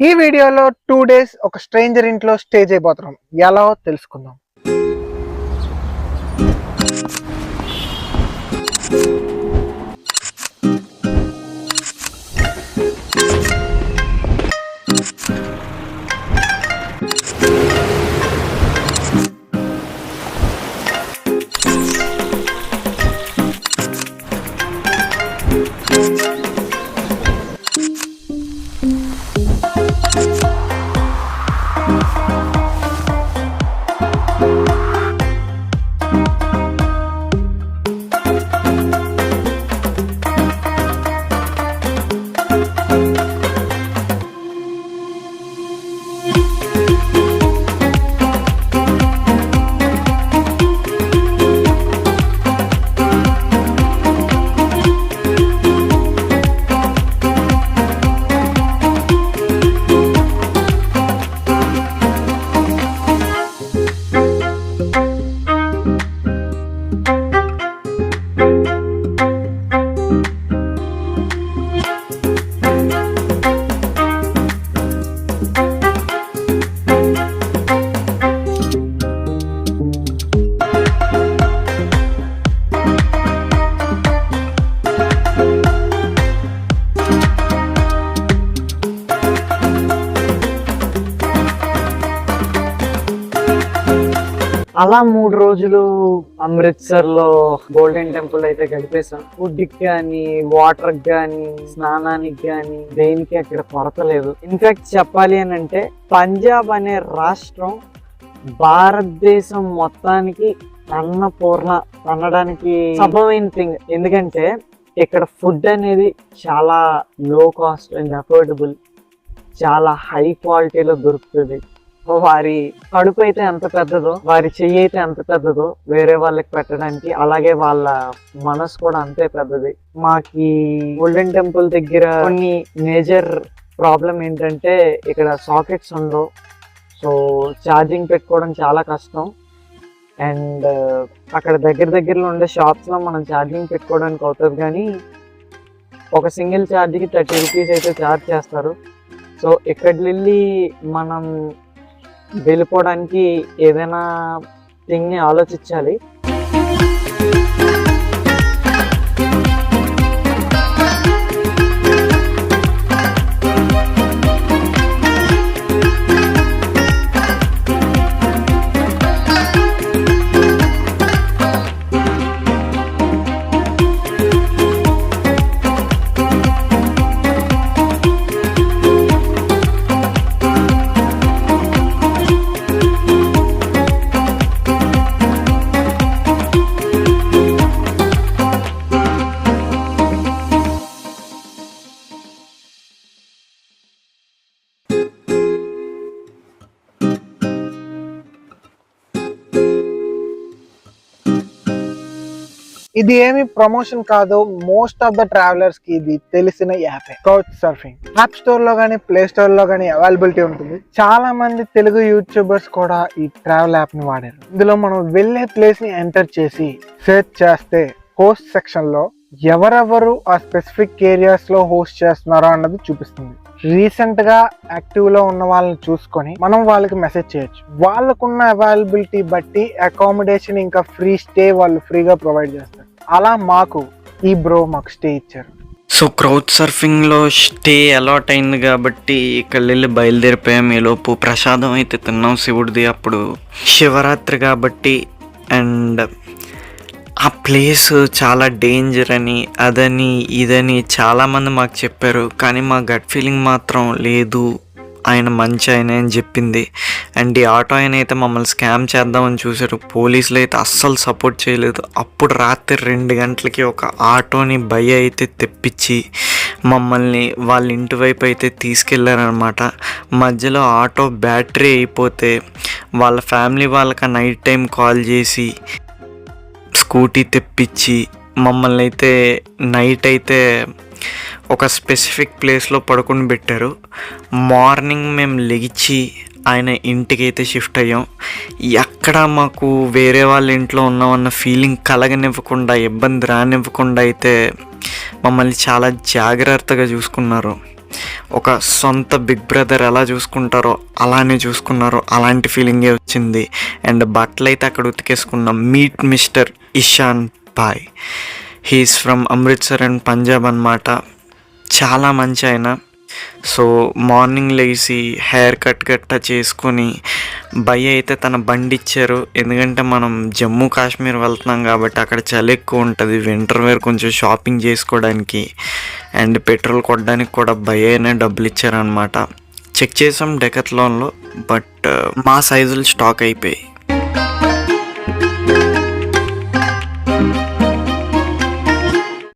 ఈ వీడియోలో 2 days ఒక స్ట్రేంజర్ ఇంట్లో స్టే చేయబోతున్నాం. ఎలా తెలుసుకుందాం. అలా 3 రోజులు అమృత్సర్ లో గోల్డెన్ టెంపుల్ అయితే గడిపేసాం. ఫుడ్ కి కానీ, వాటర్ కానీ, స్నానానికి కానీ దేనికి అక్కడ కొరత లేదు. ఇన్ఫాక్ట్ చెప్పాలి అని అంటే పంజాబ్ అనే రాష్ట్రం భారతదేశం మొత్తానికి అన్నపూర్ణ అనడానికి సబమైన థింగ్. ఎందుకంటే ఇక్కడ ఫుడ్ అనేది చాలా లో కాస్ట్ అండ్ అఫోర్డబుల్, చాలా హై క్వాలిటీలో దొరుకుతుంది. వారి కడుపు అయితే ఎంత పెద్దదో, వారి చెయ్యి అయితే ఎంత పెద్దదో వేరే వాళ్ళకి పెట్టడానికి, అలాగే వాళ్ళ మనసు కూడా అంతే పెద్దది. మాకి గోల్డెన్ టెంపుల్ దగ్గర కొన్ని మేజర్ ప్రాబ్లం ఏంటంటే ఇక్కడ సాకెట్స్ ఉండవు. సో ఛార్జింగ్ పెట్టుకోవడం చాలా కష్టం. అండ్ అక్కడ దగ్గరలో ఉండే షాప్స్ లో మనం ఛార్జింగ్ పెట్టుకోవడానికి అవుతుంది, కానీ ఒక సింగిల్ ఛార్జ్కి 30 రూపీస్ అయితే ఛార్జ్ చేస్తారు. సో ఇక్కడికి వెళ్ళి మనం వెళ్ళిపోవడానికి ఏదైనా థింగ్ని ఆలోచించాలి. ఇది ఏమి ప్రమోషన్ కాదు, మోస్ట్ ఆఫ్ ద ట్రావెలర్స్ కి ఇది తెలిసిన app couch surfing. App store లో గానీ, ప్లే స్టోర్ లో గానీ అవైలబిలిటీ ఉంటుంది. చాలా మంది తెలుగు యూట్యూబర్స్ కూడా ఈ ట్రావెల్ యాప్ ని వాడారు. ఇందులో మనం వెళ్ళే ప్లేస్ ని ఎంటర్ చేసి సెర్చ్ చేస్తే హోస్ట్ సెక్షన్ లో ఎవరెవరు ఆ స్పెసిఫిక్ ఏరియాస్ లో హోస్ట్ చేస్తున్నారో అన్నది చూపిస్తుంది. రీసెంట్ గా యాక్టివ్ లో ఉన్న వాళ్ళని చూసుకొని మనం వాళ్ళకి మెసేజ్ చేయొచ్చు. వాళ్ళకున్న అవైలబిలిటీ బట్టి అకామిడేషన్ ఇంకా ఫ్రీ స్టే వాళ్ళు ఫ్రీగా ప్రొవైడ్ చేస్తారు. అలా మాకు ఈ బ్రో మాకు స్టే ఇచ్చారు. సో క్రౌచ్ సర్ఫింగ్లో స్టే అలాట్ అయింది కాబట్టి ఇక్కడ వెళ్ళి బయలుదేరిపోయాం. ఈలోపు ప్రసాదం అయితే తిన్నాం శివుడిది. అప్పుడు శివరాత్రి కాబట్టి, అండ్ ఆ ప్లేస్ చాలా డేంజర్ అని, అదని ఇదని చాలామంది మాకు చెప్పారు. కానీ మా గట్ ఫీలింగ్ మాత్రం లేదు, ఆయన మంచి ఆయన అని చెప్పింది. అండ్ ఈ ఆటో ఆయన అయితే మమ్మల్ని స్కామ్ చేద్దామని చూశారు. పోలీసులు అయితే అస్సలు సపోర్ట్ చేయలేదు. అప్పుడు రాత్రి 2 గంటలకి ఒక ఆటోని భయ అయితే తెప్పించి మమ్మల్ని వాళ్ళ ఇంటి వైపు అయితే తీసుకెళ్లారనమాట. మధ్యలో ఆటో బ్యాటరీ అయిపోతే వాళ్ళ ఫ్యామిలీ వాళ్ళకి నైట్ టైం కాల్ చేసి స్కూటీ తెప్పించి మమ్మల్ని అయితే నైట్ అయితే ఒక స్పెసిఫిక్ ప్లేస్లో పడుకొని పెట్టారు. మార్నింగ్ మేము లెగిచి ఆయన ఇంటికి అయితే షిఫ్ట్ అయ్యాం. ఎక్కడ మాకు వేరే వాళ్ళ ఇంట్లో ఉన్నామన్న ఫీలింగ్ కలగనివ్వకుండా, ఇబ్బంది రానివ్వకుండా అయితే మమ్మల్ని చాలా జాగ్రత్తగా చూసుకున్నారు. ఒక సొంత బిగ్ బ్రదర్ ఎలా చూసుకుంటారో అలానే చూసుకున్నారో అలాంటి ఫీలింగే వచ్చింది. అండ్ బట్టలు అయితే అక్కడ ఉతికేసుకున్నాం. మీట్ మిస్టర్ ఇషాన్ భాయ్, he's from Amritsar and Punjab అన్నమాట. చాలా మంచి ఆయన. సో మార్నింగ్ లేచి హెయిర్ కట్ గట్టా చేసుకొని భయ్య అయితే తన బండి ఇచ్చారు. ఎందుకంటే మనం జమ్మూ కాశ్మీర్ వెళ్తున్నాం కాబట్టి అక్కడ చలి ఎక్కువ ఉంటుంది. వింటర్ వేర్ కొంచెం షాపింగ్ చేసుకోవడానికి అండ్ పెట్రోల్ కొట్టడానికి కూడా భయ్యనే డబ్బులు ఇచ్చారనమాట. చెక్ చేసాం డెకత్లాన్లో, బట్ మా సైజులు స్టాక్ అయిపోయాయి.